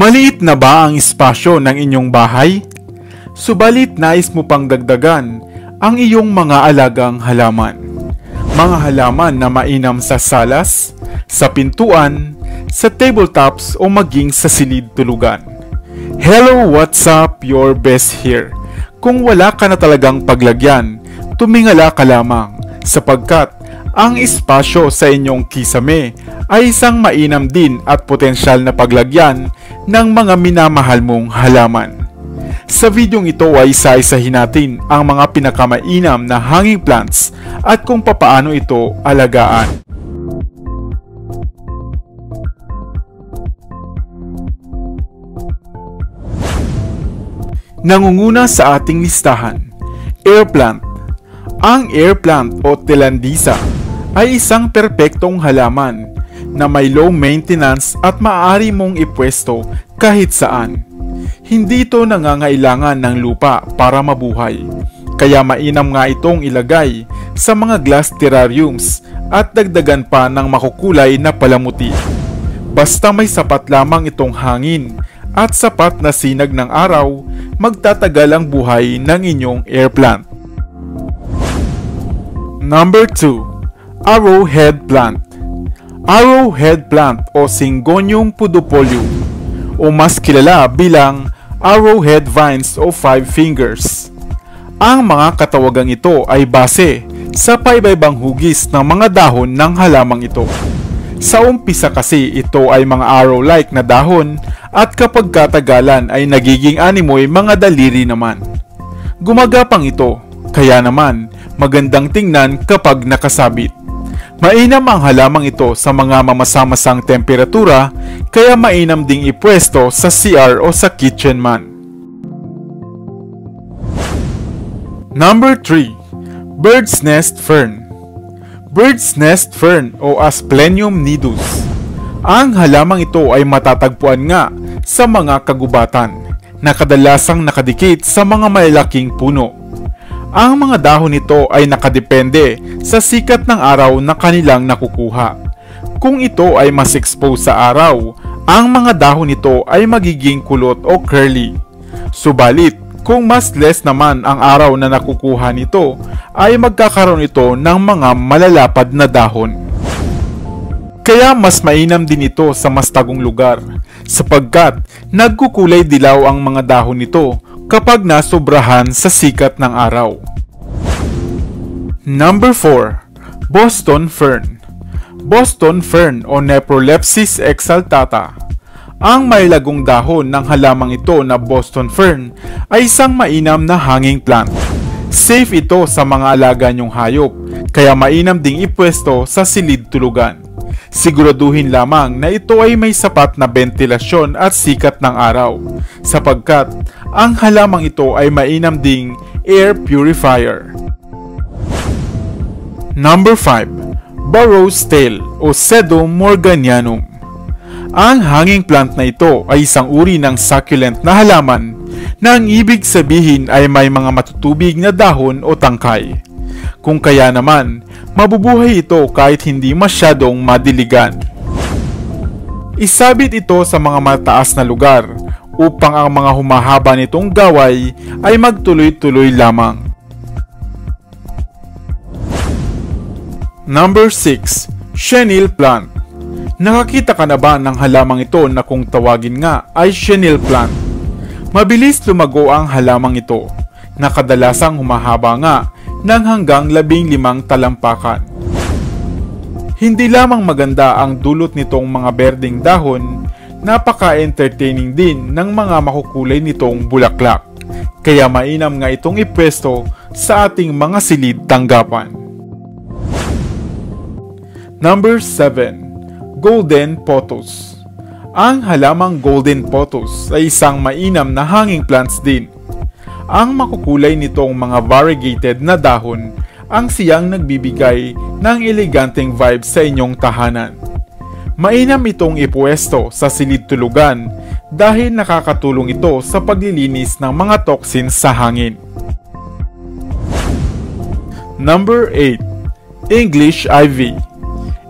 Maliit na ba ang espasyo ng inyong bahay? Subalit nais mo pang dagdagan ang iyong mga alagang halaman. Mga halaman na mainam sa salas, sa pintuan, sa tabletops o maging sa silid tulugan. Hello, what's up? Your best here. Kung wala ka na talagang paglagyan, tumingala ka lamang sapagkat ang espasyo sa inyong kisame ay isang mainam din at potensyal na paglagyan ng mga minamahal mong halaman. Sa videong ito ay isa-isahin natin ang mga pinakamainam na hanging plants at kung papaano ito alagaan. Nangunguna sa ating listahan, air plant. Ang air plant o telandisa ay isang perpektong halaman na may low maintenance at maaari mong ipwesto kahit saan. Hindi ito nangangailangan ng lupa para mabuhay, kaya mainam nga itong ilagay sa mga glass terrariums at dagdagan pa ng makukulay na palamuti. Basta may sapat lamang itong hangin at sapat na sinag ng araw, magtatagal ang buhay ng inyong air plant. Number 2. Arrowhead plant. Arrowhead plant o Syngonium pudipolium o mas kilala bilang arrowhead vines o five fingers. Ang mga katawagang ito ay base sa paiba-ibang hugis ng mga dahon ng halamang ito. Sa umpisa kasi ito ay mga arrow-like na dahon at kapag katagalan ay nagiging animoy mga daliri naman. Gumagapang ito, kaya naman magandang tingnan kapag nakasabit. Mainam ang halamang ito sa mga mamasa-masang temperatura, kaya mainam ding ipwesto sa CR o sa kitchen man. Number 3. Bird's Nest Fern. Bird's Nest Fern o Asplenium nidus. Ang halamang ito ay matatagpuan nga sa mga kagubatan na kadalasang nakadikit sa mga malalaking puno. Ang mga dahon nito ay nakadepende sa sikat ng araw na kanilang nakukuha. Kung ito ay mas exposed sa araw, ang mga dahon nito ay magiging kulot o curly. Subalit, kung mas less naman ang araw na nakukuha nito, ay magkakaroon ito ng mga malalapad na dahon. Kaya mas mainam din ito sa mas tagong lugar, sapagkat nagkukulay dilaw ang mga dahon nito kapag nasobrahan sa sikat ng araw. Number 4. Boston Fern. Boston Fern o Neprolepsis exaltata. Ang mailagong dahon ng halamang ito na Boston Fern ay isang mainam na hanging plant. Safe ito sa mga alaga niyong hayop, kaya mainam ding ipwesto sa silid tulugan. Siguraduhin lamang na ito ay may sapat na ventilasyon at sikat ng araw, sapagkat ang halamang ito ay mainam ding air purifier. Number 5. Burrows tail o Sedum morganianum. Ang hanging plant na ito ay isang uri ng succulent na halaman na ang ibig sabihin ay may mga matutubig na dahon o tangkay. Kung kaya naman, mabubuhay ito kahit hindi masyadong madiligan. Isabit ito sa mga mataas na lugar upang ang mga humahaba nitong gaway ay magtuloy-tuloy lamang. Number 6. Chenille plant. Nakakita ka na ba ng halamang ito na kung tawagin nga ay chenille plant? Mabilis lumago ang halamang ito, na kadalasang humahaba nga ng hanggang 15 talampakan. Hindi lamang maganda ang dulot nitong mga berdeng dahon, napaka-entertaining din ng mga makukulay nitong bulaklak. Kaya mainam nga itong ipwesto sa ating mga silid tanggapan. Number 7. Golden Pothos. Ang halamang golden pothos ay isang mainam na hanging plants din. Ang makukulay nitong mga variegated na dahon ang siyang nagbibigay ng eleganteng vibe sa inyong tahanan. Mainam itong ipwesto sa silid tulugan dahil nakakatulong ito sa paglilinis ng mga toxins sa hangin. Number 8. English ivy.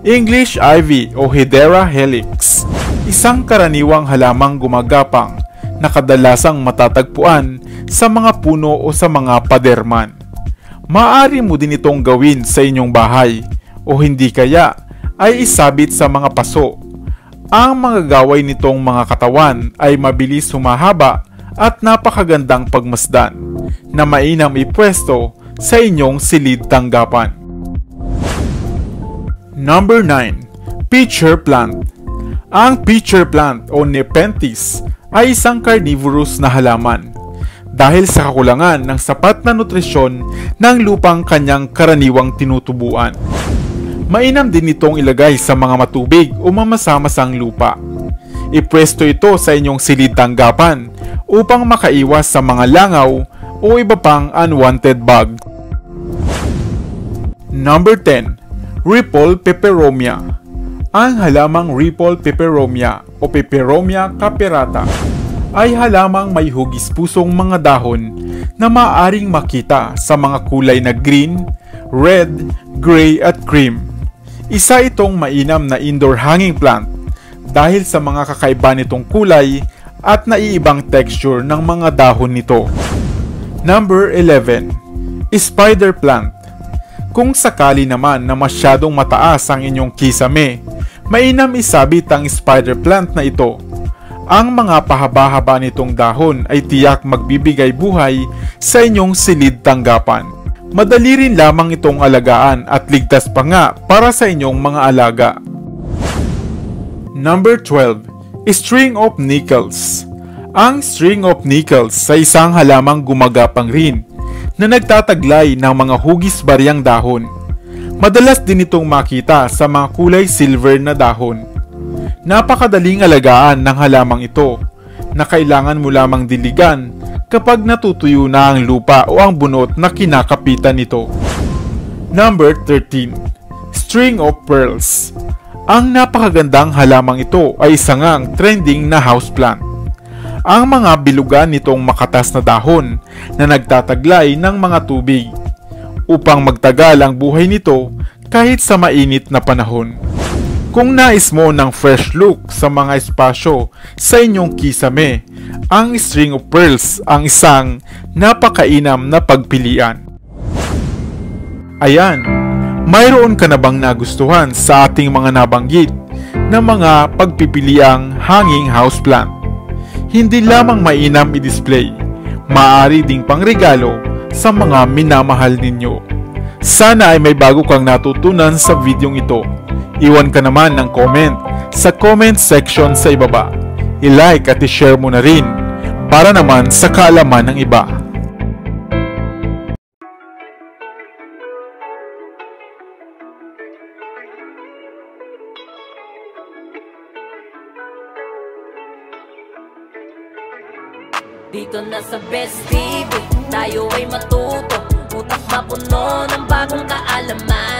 English ivy o Hedera helix, isang karaniwang halamang gumagapang na kadalasang matatagpuan sa mga puno o sa mga paderman. Maaari mo din itong gawin sa inyong bahay o hindi kaya ay isabit sa mga paso. Ang mga gaway nitong mga katawan ay mabilis humahaba at napakagandang pagmasdan na mainam ipwesto sa inyong silid tanggapan. Number 9. Pitcher plant. Ang pitcher plant o Nepenthes ay isang carnivorous na halaman dahil sa kakulangan ng sapat na nutrisyon ng lupang kanyang karaniwang tinutubuan. Mainam din itong ilagay sa mga matubig o mamasamasang lupa. Ipwesto ito sa inyong silid tanggapan upang makaiwas sa mga langaw o iba pang unwanted bug. Number 10. Ripple peperomia. Ang halamang Ripple peperomia o Peperomia caperata ay halamang may hugis-pusong mga dahon na maaaring makita sa mga kulay na green, red, gray at cream. Isa itong mainam na indoor hanging plant dahil sa mga kakaiba nitong kulay at naiibang texture ng mga dahon nito. Number 11. Spider plant. Kung sakali naman na masyadong mataas ang inyong kisame, mainam isabit ang spider plant na ito. Ang mga pahaba-haba nitong dahon ay tiyak magbibigay buhay sa inyong silid tanggapan. Madali rin lamang itong alagaan at ligtas pa nga para sa inyong mga alaga. Number 12. String of Nickels. Ang string of nickels sa isang halamang gumagapang rin na nagtataglay ng mga hugis-baryang dahon. Madalas din itong makita sa mga kulay silver na dahon. Napakadaling alagaan ng halamang ito na kailangan mo lamang diligan kapag natutuyo na ang lupa o ang bunot na kinakapitan nito. Number 13. String of Pearls. Ang napakagandang halamang ito ay isa ngang trending na houseplant. Ang mga bilugan nitong makatas na dahon na nagtataglay ng mga tubig upang magtagal ang buhay nito kahit sa mainit na panahon. Kung nais mo ng fresh look sa mga espasyo sa inyong kisame, ang string of pearls ang isang napakainam na pagpilian. Ayan, mayroon ka na bang nagustuhan sa ating mga nabanggit na mga pagpipiliang hanging houseplant? Hindi lamang mainam i-display, maaari ding pangregalo sa mga minamahal ninyo. Sana ay may bago kang natutunan sa videong ito. Iwan ka naman ng comment sa comment section sa ibaba. I-like at i-share mo na rin para naman sa kaalaman ng iba. Dito na sa Best TV, tayo ay matuto, utak mapuno ng bagong kaalaman.